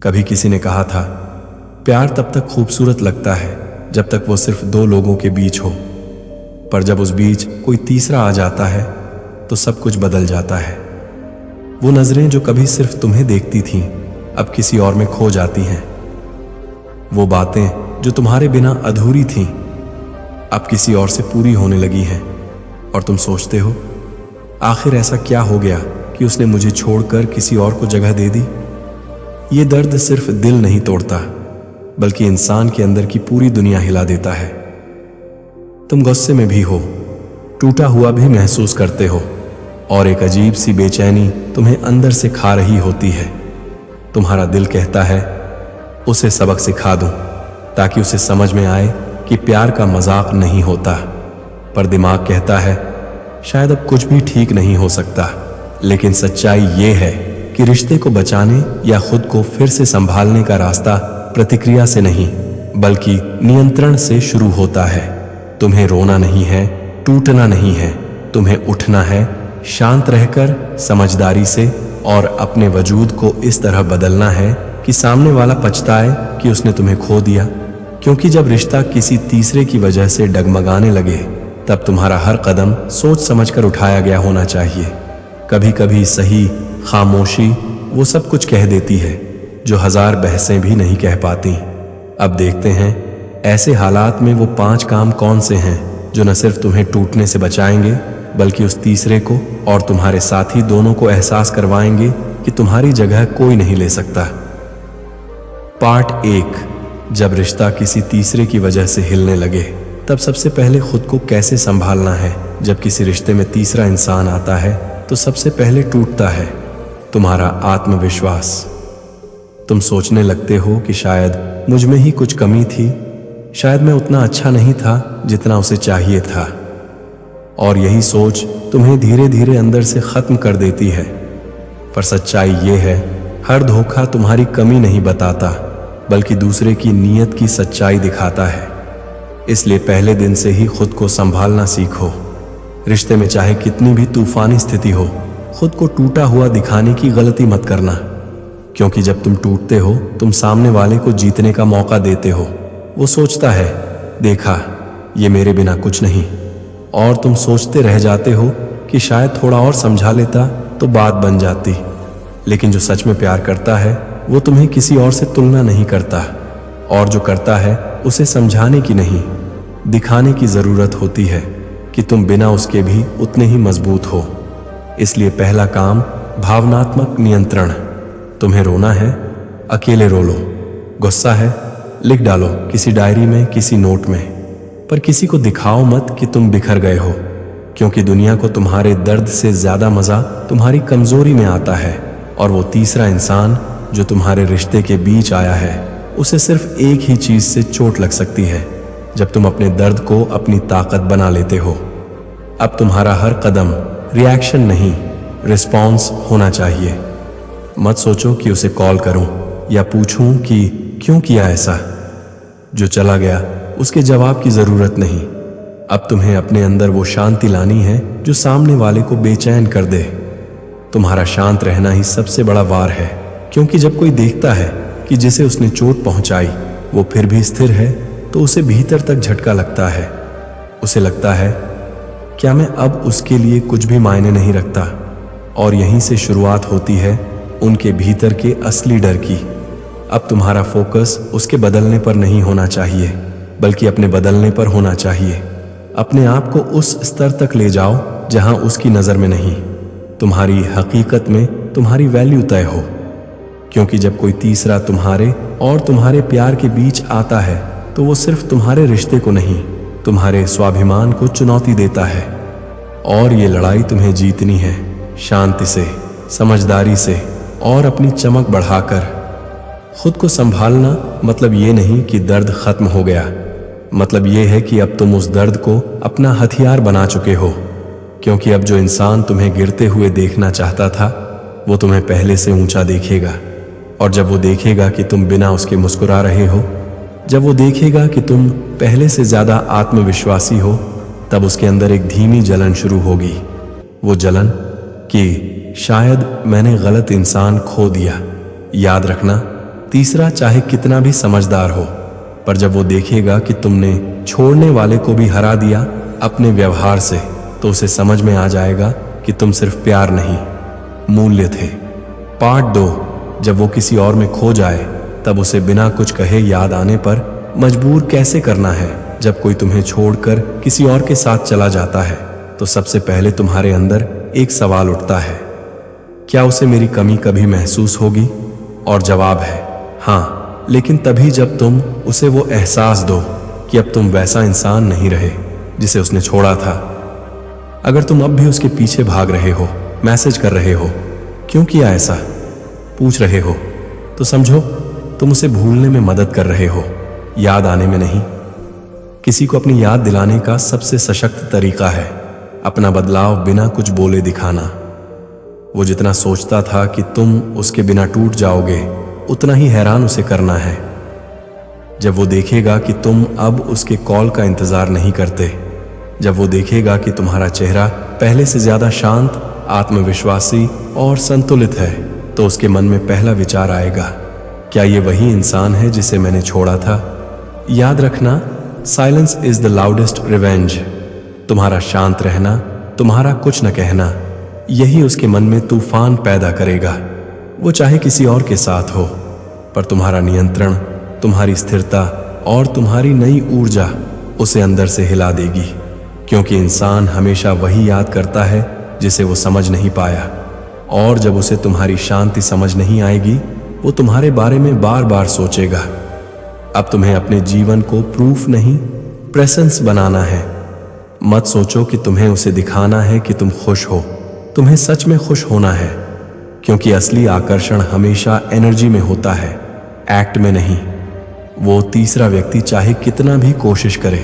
कभी किसी ने कहा था, प्यार तब तक खूबसूरत लगता है जब तक वो सिर्फ दो लोगों के बीच हो, पर जब उस बीच कोई तीसरा आ जाता है तो सब कुछ बदल जाता है। वो नजरें जो कभी सिर्फ तुम्हें देखती थीं अब किसी और में खो जाती हैं। वो बातें जो तुम्हारे बिना अधूरी थीं अब किसी और से पूरी होने लगी हैं, और तुम सोचते हो, आखिर ऐसा क्या हो गया कि उसने मुझे छोड़कर किसी और को जगह दे दी। ये दर्द सिर्फ दिल नहीं तोड़ता, बल्कि इंसान के अंदर की पूरी दुनिया हिला देता है। तुम गुस्से में भी हो, टूटा हुआ भी महसूस करते हो, और एक अजीब सी बेचैनी तुम्हें अंदर से खा रही होती है। तुम्हारा दिल कहता है उसे सबक सिखा दूं, ताकि उसे समझ में आए कि प्यार का मजाक नहीं होता। पर दिमाग कहता है शायद अब कुछ भी ठीक नहीं हो सकता। लेकिन सच्चाई ये है कि रिश्ते को बचाने या खुद को फिर से संभालने का रास्ता प्रतिक्रिया से नहीं, बल्कि नियंत्रण से शुरू होता है। तुम्हें रोना नहीं है, टूटना नहीं है, तुम्हें उठना है, शांत रहकर, समझदारी से, और अपने वजूद को इस तरह बदलना है कि सामने वाला पछताए कि उसने तुम्हें खो दिया। क्योंकि जब रिश्ता किसी तीसरे की वजह से डगमगाने लगे, तब तुम्हारा हर कदम सोच समझकर उठाया गया होना चाहिए। कभी कभी सही खामोशी वो सब कुछ कह देती है जो हजार बहसें भी नहीं कह पाती। अब देखते हैं ऐसे हालात में वो 5 काम कौन से हैं जो न सिर्फ तुम्हें टूटने से बचाएंगे, बल्कि उस तीसरे को और तुम्हारे साथी दोनों को एहसास करवाएंगे कि तुम्हारी जगह कोई नहीं ले सकता। पार्ट 1, जब रिश्ता किसी तीसरे की वजह से हिलने लगे, तब सबसे पहले खुद को कैसे संभालना है। जब किसी रिश्ते में तीसरा इंसान आता है तो सबसे पहले टूटता है तुम्हारा आत्मविश्वास। तुम सोचने लगते हो कि शायद मुझ में ही कुछ कमी थी, शायद मैं उतना अच्छा नहीं था जितना उसे चाहिए था, और यही सोच तुम्हें धीरे धीरे अंदर से खत्म कर देती है। पर सच्चाई ये है, हर धोखा तुम्हारी कमी नहीं बताता, बल्कि दूसरे की नीयत की सच्चाई दिखाता है। इसलिए पहले दिन से ही खुद को संभालना सीखो। रिश्ते में चाहे कितनी भी तूफानी स्थिति हो, खुद को टूटा हुआ दिखाने की गलती मत करना, क्योंकि जब तुम टूटते हो तुम सामने वाले को जीतने का मौका देते हो। वो सोचता है देखा ये मेरे बिना कुछ नहीं, और तुम सोचते रह जाते हो कि शायद थोड़ा और समझा लेता तो बात बन जाती। लेकिन जो सच में प्यार करता है वो तुम्हें किसी और से तुलना नहीं करता, और जो करता है उसे समझाने की नहीं, दिखाने की जरूरत होती है कि तुम बिना उसके भी उतने ही मजबूत हो। इसलिए पहला काम, भावनात्मक नियंत्रण। तुम्हें रोना है, अकेले रो लो। गुस्सा है, लिख डालो किसी डायरी में, किसी नोट में, पर किसी को दिखाओ मत कि तुम बिखर गए हो, क्योंकि दुनिया को तुम्हारे दर्द से ज्यादा मजा तुम्हारी कमजोरी में आता है। और वो तीसरा इंसान जो तुम्हारे रिश्ते के बीच आया है, उसे सिर्फ एक ही चीज से चोट लग सकती है, जब तुम अपने दर्द को अपनी ताकत बना लेते हो। अब तुम्हारा हर कदम रिएक्शन नहीं, रिस्पॉन्स होना चाहिए। मत सोचो कि उसे कॉल करूं या पूछूं कि क्यों किया ऐसा। जो चला गया उसके जवाब की जरूरत नहीं। अब तुम्हें अपने अंदर वो शांति लानी है जो सामने वाले को बेचैन कर दे। तुम्हारा शांत रहना ही सबसे बड़ा वार है, क्योंकि जब कोई देखता है कि जिसे उसने चोट पहुंचाई वो फिर भी स्थिर है, तो उसे भीतर तक झटका लगता है। उसे लगता है क्या मैं अब उसके लिए कुछ भी मायने नहीं रखता। और यहीं से शुरुआत होती है उनके भीतर के असली डर की। अब तुम्हारा फोकस उसके बदलने पर नहीं होना चाहिए, बल्कि अपने बदलने पर होना चाहिए। अपने आप को उस स्तर तक ले जाओ जहां उसकी नजर में नहीं, तुम्हारी हकीकत में तुम्हारी वैल्यू तय हो। क्योंकि जब कोई तीसरा तुम्हारे और तुम्हारे प्यार के बीच आता है, तो वो सिर्फ तुम्हारे रिश्ते को नहीं, तुम्हारे स्वाभिमान को चुनौती देता है। और ये लड़ाई तुम्हें जीतनी है, शांति से, समझदारी से, और अपनी चमक बढ़ाकर। खुद को संभालना मतलब ये नहीं कि दर्द खत्म हो गया, मतलब ये है कि अब तुम उस दर्द को अपना हथियार बना चुके हो। क्योंकि अब जो इंसान तुम्हें गिरते हुए देखना चाहता था, वो तुम्हें पहले से ऊंचा देखेगा। और जब वो देखेगा कि तुम बिना उसके मुस्कुरा रहे हो, जब वो देखेगा कि तुम पहले से ज्यादा आत्मविश्वासी हो, तब उसके अंदर एक धीमी जलन शुरू होगी। वो जलन कि शायद मैंने गलत इंसान खो दिया। याद रखना, तीसरा चाहे कितना भी समझदार हो, पर जब वो देखेगा कि तुमने छोड़ने वाले को भी हरा दिया अपने व्यवहार से, तो उसे समझ में आ जाएगा कि तुम सिर्फ प्यार नहीं, मूल्य थे। पार्ट 2, जब वो किसी और में खो जाए तब उसे बिना कुछ कहे याद आने पर मजबूर कैसे करना है। जब कोई तुम्हें छोड़कर किसी और के साथ चला जाता है तो सबसे पहले तुम्हारे अंदर एक सवाल उठता है, क्या उसे मेरी कमी कभी महसूस होगी? और जवाब है हाँ, लेकिन तभी जब तुम उसे वो एहसास दो कि अब तुम वैसा इंसान नहीं रहे जिसे उसने छोड़ा था। अगर तुम अब भी उसके पीछे भाग रहे हो, मैसेज कर रहे हो, क्यों किया ऐसा, पूछ रहे हो, तो समझो तुम उसे भूलने में मदद कर रहे हो, याद आने में नहीं। किसी को अपनी याद दिलाने का सबसे सशक्त तरीका है अपना बदलाव बिना कुछ बोले दिखाना। वो जितना सोचता था कि तुम उसके बिना टूट जाओगे, उतना ही हैरान उसे करना है। जब वो देखेगा कि तुम अब उसके कॉल का इंतजार नहीं करते, जब वो देखेगा कि तुम्हारा चेहरा पहले से ज्यादा शांत, आत्मविश्वासी और संतुलित है, तो उसके मन में पहला विचार आएगा, क्या ये वही इंसान है जिसे मैंने छोड़ा था? याद रखना, silence is the loudest revenge. तुम्हारा शांत रहना, तुम्हारा कुछ न कहना, यही उसके मन में तूफान पैदा करेगा। वो चाहे किसी और के साथ हो, पर तुम्हारा नियंत्रण, तुम्हारी स्थिरता और तुम्हारी नई ऊर्जा उसे अंदर से हिला देगी। क्योंकि इंसान हमेशा वही याद करता है जिसे वो समझ नहीं पाया, और जब उसे तुम्हारी शांति समझ नहीं आएगी, वो तुम्हारे बारे में बार बार सोचेगा। अब तुम्हें अपने जीवन को प्रूफ नहीं, प्रेजेंस बनाना है। मत सोचो कि तुम्हें उसे दिखाना है कि तुम खुश हो, तुम्हें सच में खुश होना है। क्योंकि असली आकर्षण हमेशा एनर्जी में होता है, एक्ट में नहीं। वो तीसरा व्यक्ति चाहे कितना भी कोशिश करे,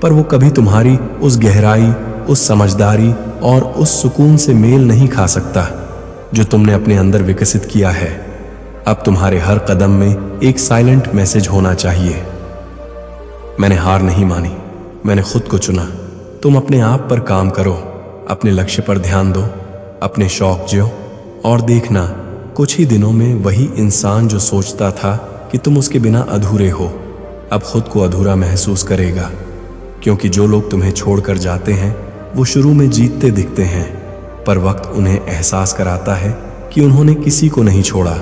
पर वो कभी तुम्हारी उस गहराई, उस समझदारी और उस सुकून से मेल नहीं खा सकता जो तुमने अपने अंदर विकसित किया है। अब तुम्हारे हर कदम में एक साइलेंट मैसेज होना चाहिए, मैंने हार नहीं मानी, मैंने खुद को चुना। तुम अपने आप पर काम करो, अपने लक्ष्य पर ध्यान दो, अपने शौक जियो, और देखना कुछ ही दिनों में वही इंसान जो सोचता था कि तुम उसके बिना अधूरे हो, अब खुद को अधूरा महसूस करेगा। क्योंकि जो लोग तुम्हें छोड़कर जाते हैं वो शुरू में जीतते दिखते हैं, पर वक्त उन्हें एहसास कराता है कि उन्होंने किसी को नहीं छोड़ा,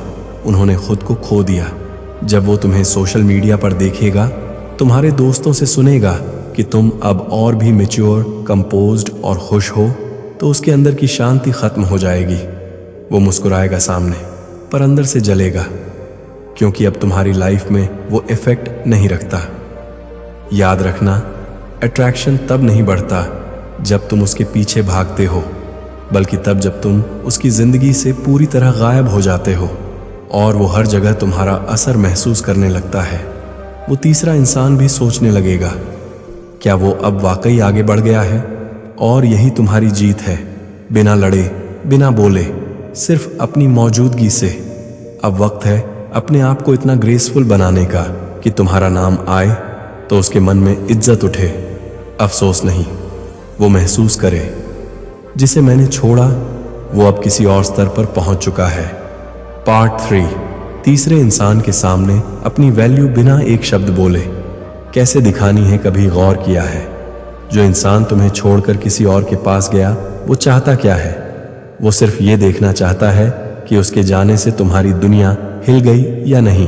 उन्होंने खुद को खो दिया। जब वो तुम्हें सोशल मीडिया पर देखेगा, तुम्हारे दोस्तों से सुनेगा कि तुम अब और भी मैच्योर, कंपोज्ड और खुश हो, तो उसके अंदर की शांति खत्म हो जाएगी। वो मुस्कुराएगा सामने, पर अंदर से जलेगा, क्योंकि अब तुम्हारी लाइफ में वो इफेक्ट नहीं रखता। याद रखना, अट्रैक्शन तब नहीं बढ़ता जब तुम उसके पीछे भागते हो, बल्कि तब जब तुम उसकी जिंदगी से पूरी तरह गायब हो जाते हो और वो हर जगह तुम्हारा असर महसूस करने लगता है। वो तीसरा इंसान भी सोचने लगेगा, क्या वो अब वाकई आगे बढ़ गया है? और यही तुम्हारी जीत है, बिना लड़े, बिना बोले, सिर्फ अपनी मौजूदगी से। अब वक्त है अपने आप को इतना ग्रेसफुल बनाने का कि तुम्हारा नाम आए तो उसके मन में इज्जत उठे, अफसोस नहीं। वो महसूस करे, जिसे मैंने छोड़ा वो अब किसी और स्तर पर पहुंच चुका है। पार्ट 3, तीसरे इंसान के सामने अपनी वैल्यू बिना एक शब्द बोले कैसे दिखानी है, कभी गौर किया है? जो इंसान तुम्हें छोड़कर किसी और के पास गया, वो चाहता क्या है? वो सिर्फ ये देखना चाहता है कि उसके जाने से तुम्हारी दुनिया हिल गई या नहीं।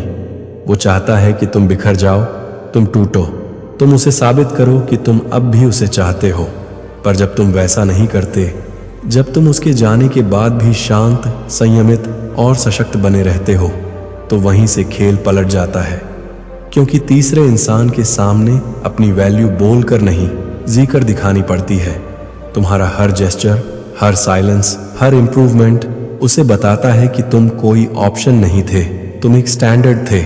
वो चाहता है कि तुम बिखर जाओ, तुम टूटो, तुम उसे साबित करो कि तुम अब भी उसे चाहते हो। पर जब तुम वैसा नहीं करते, जब तुम उसके जाने के बाद भी शांत, संयमित और सशक्त बने रहते हो, तो वहीं से खेल पलट जाता है। क्योंकि तीसरे इंसान के सामने अपनी वैल्यू बोलकर नहीं, जीकर दिखानी पड़ती है। तुम्हारा हर जेस्चर, हर साइलेंस, हर इंप्रूवमेंट उसे बताता है कि तुम कोई ऑप्शन नहीं थे, तुम एक स्टैंडर्ड थे।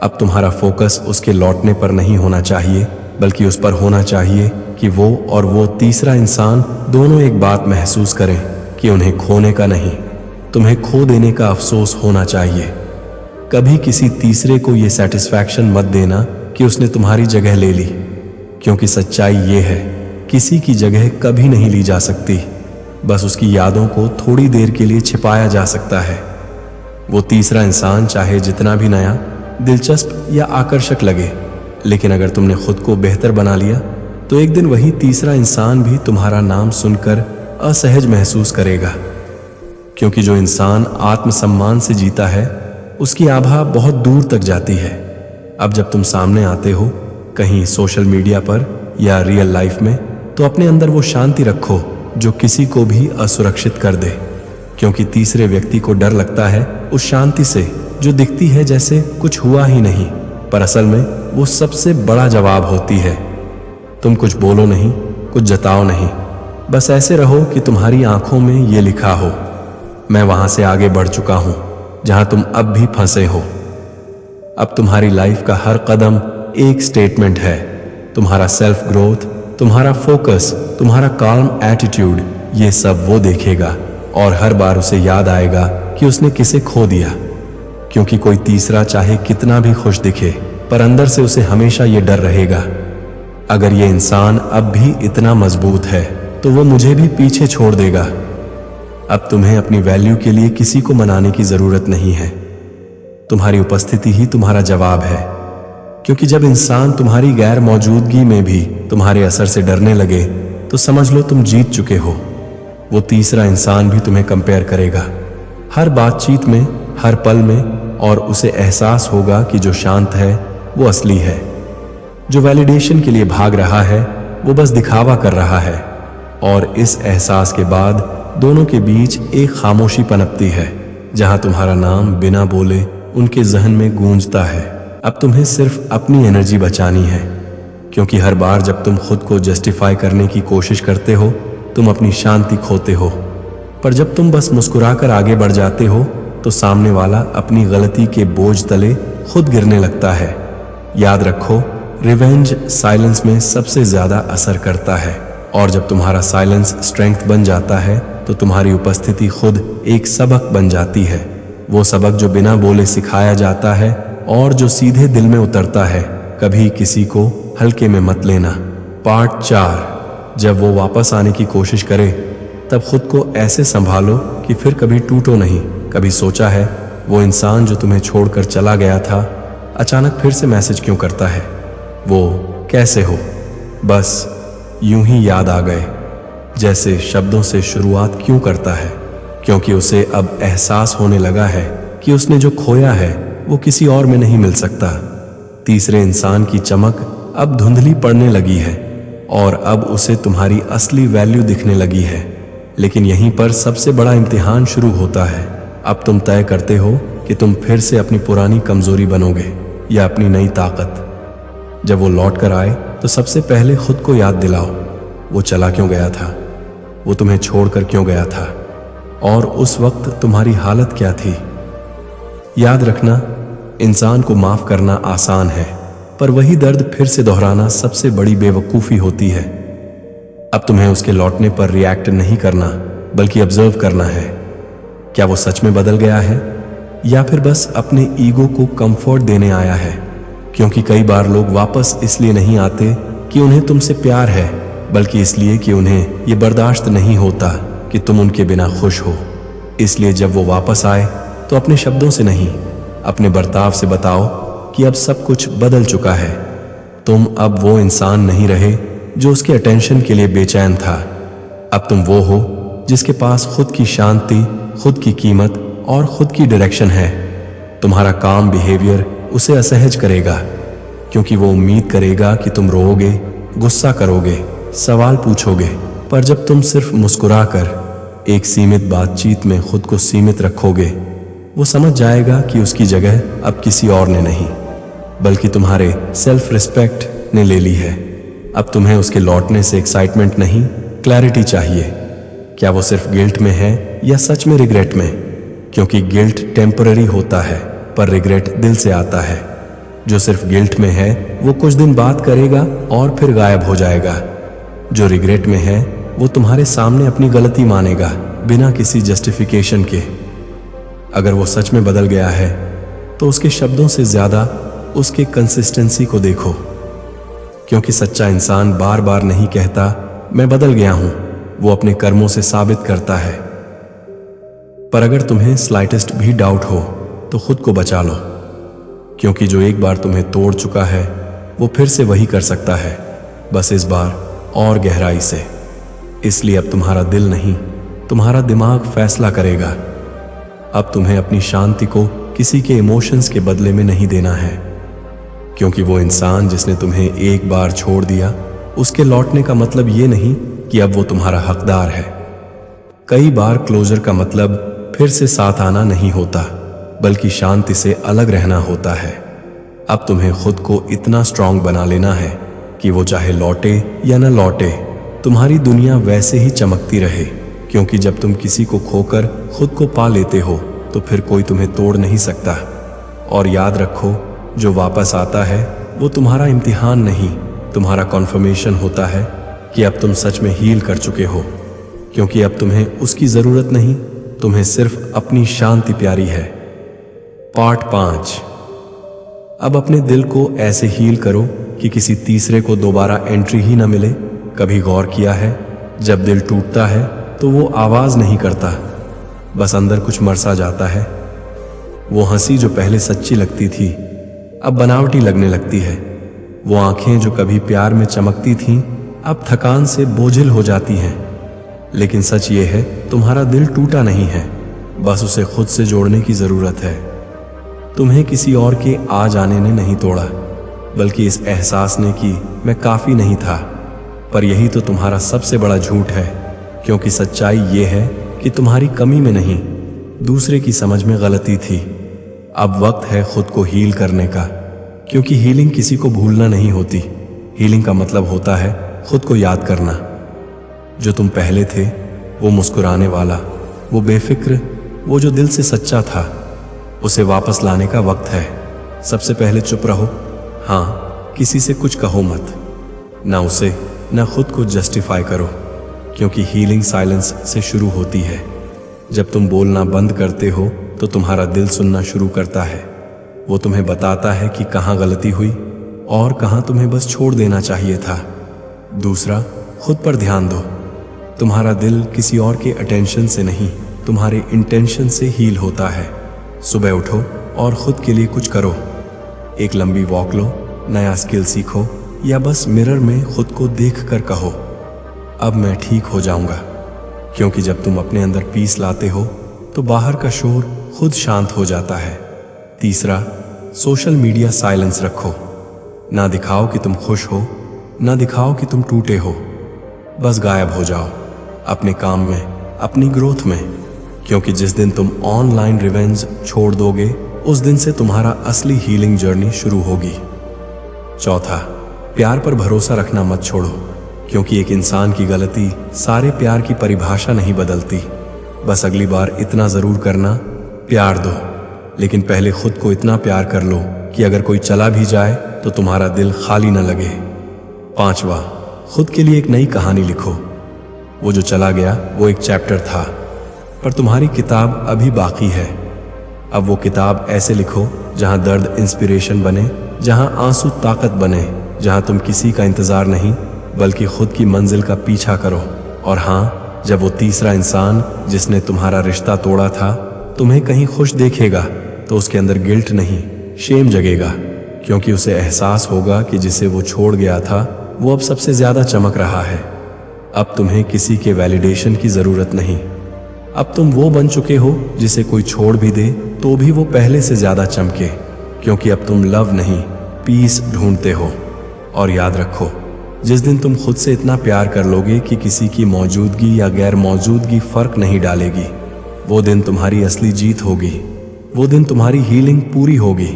अब तुम्हारा फोकस उसके लौटने पर नहीं होना चाहिए, बल्कि उस पर होना चाहिए कि वो और वो तीसरा इंसान दोनों एक बात महसूस करें कि उन्हें खोने का नहीं, तुम्हें खो देने का अफसोस होना चाहिए। कभी किसी तीसरे को ये सेटिस्फैक्शन मत देना कि उसने तुम्हारी जगह ले ली, क्योंकि सच्चाई ये है, किसी की जगह कभी नहीं ली जा सकती, बस उसकी यादों को थोड़ी देर के लिए छिपाया जा सकता है। वो तीसरा इंसान चाहे जितना भी नया, दिलचस्प या आकर्षक लगे, लेकिन अगर तुमने खुद को बेहतर बना लिया तो एक दिन वही तीसरा इंसान भी तुम्हारा नाम सुनकर असहज महसूस करेगा। क्योंकि जो इंसान आत्मसम्मान से जीता है उसकी आभा बहुत दूर तक जाती है। अब जब तुम सामने आते हो, कहीं सोशल मीडिया पर या रियल लाइफ में, तो अपने अंदर वो शांति रखो जो किसी को भी असुरक्षित कर दे। क्योंकि तीसरे व्यक्ति को डर लगता है उस शांति से जो दिखती है जैसे कुछ हुआ ही नहीं, पर असल में वो सबसे बड़ा जवाब होती है। तुम कुछ बोलो नहीं, कुछ जताओ नहीं, बस ऐसे रहो कि तुम्हारी आंखों में ये लिखा हो, मैं वहां से आगे बढ़ चुका हूं जहां तुम अब भी फंसे हो। अब तुम्हारी लाइफ का हर कदम एक स्टेटमेंट है। तुम्हारा सेल्फ ग्रोथ, तुम्हारा फोकस, तुम्हारा काल्म एटीट्यूड, ये सब वो देखेगा और हर बार उसे याद आएगा कि उसने किसे खो दिया। क्योंकि कोई तीसरा चाहे कितना भी खुश दिखे, पर अंदर से उसे हमेशा ये डर रहेगा, अगर ये इंसान अब भी इतना मजबूत है तो वो मुझे भी पीछे छोड़ देगा। अब तुम्हें अपनी वैल्यू के लिए किसी को मनाने की जरूरत नहीं है। तुम्हारी उपस्थिति ही तुम्हारा जवाब है। क्योंकि जब इंसान तुम्हारी गैर मौजूदगी में भी तुम्हारे असर से डरने लगे तो समझ लो तुम जीत चुके हो। वो तीसरा इंसान भी तुम्हें कंपेयर करेगा हर बातचीत में, हर पल में, और उसे एहसास होगा कि जो शांत है वो असली है। जो वैलिडेशन के लिए भाग रहा है वो बस दिखावा कर रहा है। और इस एहसास के बाद दोनों के बीच एक खामोशी पनपती है जहां तुम्हारा नाम बिना बोले उनके जहन में गूंजता है। अब तुम्हें सिर्फ अपनी एनर्जी बचानी है। क्योंकि हर बार जब तुम खुद को जस्टिफाई करने की कोशिश करते हो तुम अपनी शांति खोते हो। पर जब तुम बस मुस्कुराकर आगे बढ़ जाते हो तो सामने वाला अपनी गलती के बोझ तले खुद गिरने लगता है। याद रखो, रिवेंज साइलेंस में सबसे ज्यादा असर करता है। और जब तुम्हारा साइलेंस स्ट्रेंथ बन जाता है तो तुम्हारी उपस्थिति खुद एक सबक बन जाती है। वो सबक जो बिना बोले सिखाया जाता है और जो सीधे दिल में उतरता है। कभी किसी को हल्के में मत लेना। पार्ट 4। जब वो वापस आने की कोशिश करे तब खुद को ऐसे संभालो कि फिर कभी टूटो नहीं। कभी सोचा है वो इंसान जो तुम्हें छोड़कर चला गया था अचानक फिर से मैसेज क्यों करता है? वो कैसे हो? बस यूं ही याद आ गए जैसे शब्दों से शुरुआत क्यों करता है? क्योंकि उसे अब एहसास होने लगा है कि उसने जो खोया है वो किसी और में नहीं मिल सकता। तीसरे इंसान की चमक अब धुंधली पड़ने लगी है और अब उसे तुम्हारी असली वैल्यू दिखने लगी है। लेकिन यहीं पर सबसे बड़ा इम्तिहान शुरू होता है। अब तुम तय करते हो कि तुम फिर से अपनी पुरानी कमजोरी बनोगे या अपनी नई ताकत। जब वो लौट कर आए तो सबसे पहले खुद को याद दिलाओ वो चला क्यों गया था, वो तुम्हें छोड़कर क्यों गया था और उस वक्त तुम्हारी हालत क्या थी। याद रखना, इंसान को माफ करना आसान है, पर वही दर्द फिर से दोहराना सबसे बड़ी बेवकूफ़ी होती है। अब तुम्हें उसके लौटने पर रिएक्ट नहीं करना बल्कि ऑब्जर्व करना है। क्या वो सच में बदल गया है या फिर बस अपने ईगो को कंफर्ट देने आया है? क्योंकि कई बार लोग वापस इसलिए नहीं आते कि उन्हें तुमसे प्यार है, बल्कि इसलिए कि उन्हें ये बर्दाश्त नहीं होता कि तुम उनके बिना खुश हो। इसलिए जब वो वापस आए तो अपने शब्दों से नहीं, अपने बर्ताव से बताओ कि अब सब कुछ बदल चुका है। तुम अब वो इंसान नहीं रहे जो उसके अटेंशन के लिए बेचैन था। अब तुम वो हो जिसके पास खुद की शांति, खुद की कीमत और खुद की डायरेक्शन है। तुम्हारा काम बिहेवियर उसे असहज करेगा क्योंकि वो उम्मीद करेगा कि तुम रोओगे, गुस्सा करोगे, सवाल पूछोगे। पर जब तुम सिर्फ मुस्कुराकर एक सीमित बातचीत में खुद को सीमित रखोगे, वो समझ जाएगा कि उसकी जगह अब किसी और ने नहीं बल्कि तुम्हारे सेल्फ रिस्पेक्ट ने ले ली है। अब तुम्हें उसके लौटने से एक्साइटमेंट नहीं, क्लैरिटी चाहिए। क्या वो सिर्फ गिल्ट में है या सच में रिग्रेट में? क्योंकि गिल्ट टेम्पररी होता है पर रिग्रेट दिल से आता है। जो सिर्फ गिल्ट में है वो कुछ दिन बात करेगा और फिर गायब हो जाएगा। जो रिग्रेट में है वो तुम्हारे सामने अपनी गलती मानेगा बिना किसी जस्टिफिकेशन के। अगर वो सच में बदल गया है तो उसके शब्दों से ज्यादा उसके कंसिस्टेंसी को देखो। क्योंकि सच्चा इंसान बार बार नहीं कहता मैं बदल गया हूं, वो अपने कर्मों से साबित करता है। पर अगर तुम्हें स्लाइटेस्ट भी डाउट हो तो खुद को बचा लो, क्योंकि जो एक बार तुम्हें तोड़ चुका है वो फिर से वही कर सकता है, बस इस बार और गहराई से। इसलिए अब तुम्हारा दिल नहीं, तुम्हारा दिमाग फैसला करेगा। अब तुम्हें अपनी शांति को किसी के इमोशंस के बदले में नहीं देना है, क्योंकि वो इंसान जिसने तुम्हें एक बार छोड़ दिया, उसके लौटने का मतलब ये नहीं कि अब वो तुम्हारा हकदार है। कई बार क्लोजर का मतलब फिर से साथ आना नहीं होता, बल्कि शांति से अलग रहना होता है। अब तुम्हें खुद को इतना स्ट्रांग बना लेना है कि वो चाहे लौटे या न लौटे, तुम्हारी दुनिया वैसे ही चमकती रहे, क्योंकि जब तुम किसी को खोकर खुद को पा लेते हो तो फिर कोई तुम्हें तोड़ नहीं सकता। और याद रखो, जो वापस आता है वो तुम्हारा इम्तिहान नहीं, तुम्हारा कॉन्फर्मेशन होता है कि अब तुम सच में हील कर चुके हो, क्योंकि अब तुम्हें उसकी जरूरत नहीं, तुम्हें सिर्फ अपनी शांति प्यारी है। पार्ट 5। अब अपने दिल को ऐसे हील करो कि किसी तीसरे को दोबारा एंट्री ही न मिले। कभी गौर किया है, जब दिल टूटता है तो वो आवाज नहीं करता, बस अंदर कुछ मरसा जाता है। वो हंसी जो पहले सच्ची लगती थी अब बनावटी लगने लगती है। वो आंखें जो कभी प्यार में चमकती थीं अब थकान से बोझिल हो जाती हैं। लेकिन सच ये है, तुम्हारा दिल टूटा नहीं है, बस उसे खुद से जोड़ने की जरूरत है। तुम्हें किसी और के आ जाने ने नहीं तोड़ा, बल्कि इस एहसास ने कि मैं काफी नहीं था। पर यही तो तुम्हारा सबसे बड़ा झूठ है, क्योंकि सच्चाई ये है कि तुम्हारी कमी में नहीं, दूसरे की समझ में गलती थी। अब वक्त है खुद को हील करने का, क्योंकि हीलिंग किसी को भूलना नहीं होती। हीलिंग का मतलब होता है खुद को याद करना। जो तुम पहले थे, वो मुस्कुराने वाला, वो बेफिक्र, वो जो दिल से सच्चा था, उसे वापस लाने का वक्त है। सबसे पहले चुप रहो। हाँ, किसी से कुछ कहो मत, ना उसे ना खुद को जस्टिफाई करो, क्योंकि हीलिंग साइलेंस से शुरू होती है। जब तुम बोलना बंद करते हो तो तुम्हारा दिल सुनना शुरू करता है। वो तुम्हें बताता है कि कहाँ गलती हुई और कहाँ तुम्हें बस छोड़ देना चाहिए था। दूसरा, खुद पर ध्यान दो। तुम्हारा दिल किसी और के अटेंशन से नहीं, तुम्हारे इंटेंशन से हील होता है। सुबह उठो और खुद के लिए कुछ करो। एक लंबी वॉक लो, नया स्किल सीखो, या बस मिरर में खुद को देख कर कहो, अब मैं ठीक हो जाऊंगा। क्योंकि जब तुम अपने अंदर पीस लाते हो तो बाहर का शोर खुद शांत हो जाता है। तीसरा, सोशल मीडिया साइलेंस रखो। ना दिखाओ कि तुम खुश हो, ना दिखाओ कि तुम टूटे हो, बस गायब हो जाओ अपने काम में, अपनी ग्रोथ में। क्योंकि जिस दिन तुम ऑनलाइन रिवेंज छोड़ दोगे, उस दिन से तुम्हारा असली हीलिंग जर्नी शुरू होगी। चौथा, प्यार पर भरोसा रखना मत छोड़ो, क्योंकि एक इंसान की गलती सारे प्यार की परिभाषा नहीं बदलती। बस अगली बार इतना जरूर करना, प्यार दो, लेकिन पहले खुद को इतना प्यार कर लो कि अगर कोई चला भी जाए तो तुम्हारा दिल खाली न लगे। पांचवा, खुद के लिए एक नई कहानी लिखो। वो जो चला गया वो एक चैप्टर था, पर तुम्हारी किताब अभी बाकी है। अब वो किताब ऐसे लिखो जहां दर्द इंस्पिरेशन बने, जहां आंसू ताकत बने, जहां तुम किसी का इंतजार नहीं बल्कि खुद की मंजिल का पीछा करो। और हाँ, जब वो तीसरा इंसान जिसने तुम्हारा रिश्ता तोड़ा था तुम्हें कहीं खुश देखेगा तो उसके अंदर गिल्ट नहीं, शेम जगेगा, क्योंकि उसे एहसास होगा कि जिसे वो छोड़ गया था वो अब सबसे ज्यादा चमक रहा है। अब तुम्हें किसी के वैलिडेशन की जरूरत नहीं। अब तुम वो बन चुके हो जिसे कोई छोड़ भी दे तो भी वो पहले से ज्यादा चमके, क्योंकि अब तुम लव नहीं, पीस ढूंढते हो। और याद रखो, जिस दिन तुम खुद से इतना प्यार कर लोगे कि किसी की मौजूदगी या गैर मौजूदगी फर्क नहीं डालेगी, वो दिन तुम्हारी असली जीत होगी, वो दिन तुम्हारी हीलिंग पूरी होगी।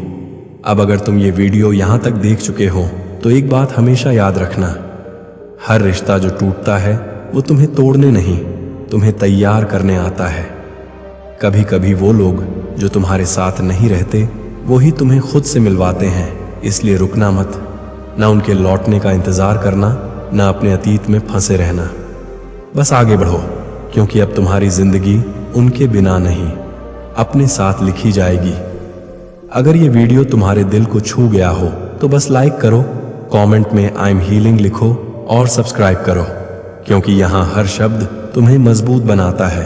अब अगर तुम ये वीडियो यहाँ तक देख चुके हो तो एक बात हमेशा याद रखना, हर रिश्ता जो टूटता है वो तुम्हें तोड़ने नहीं, तुम्हें तैयार करने आता है। कभी कभी वो लोग जो तुम्हारे साथ नहीं रहते वो ही तुम्हें खुद से मिलवाते हैं, इसलिए रुकना मत। ना उनके लौटने का इंतजार करना, ना अपने अतीत में फंसे रहना, बस आगे बढ़ो, क्योंकि अब तुम्हारी जिंदगी उनके बिना नहीं, अपने साथ लिखी जाएगी। अगर ये वीडियो तुम्हारे दिल को छू गया हो तो बस लाइक करो, कमेंट में आई एम हीलिंग लिखो और सब्सक्राइब करो, क्योंकि यहाँ हर शब्द तुम्हें मजबूत बनाता है।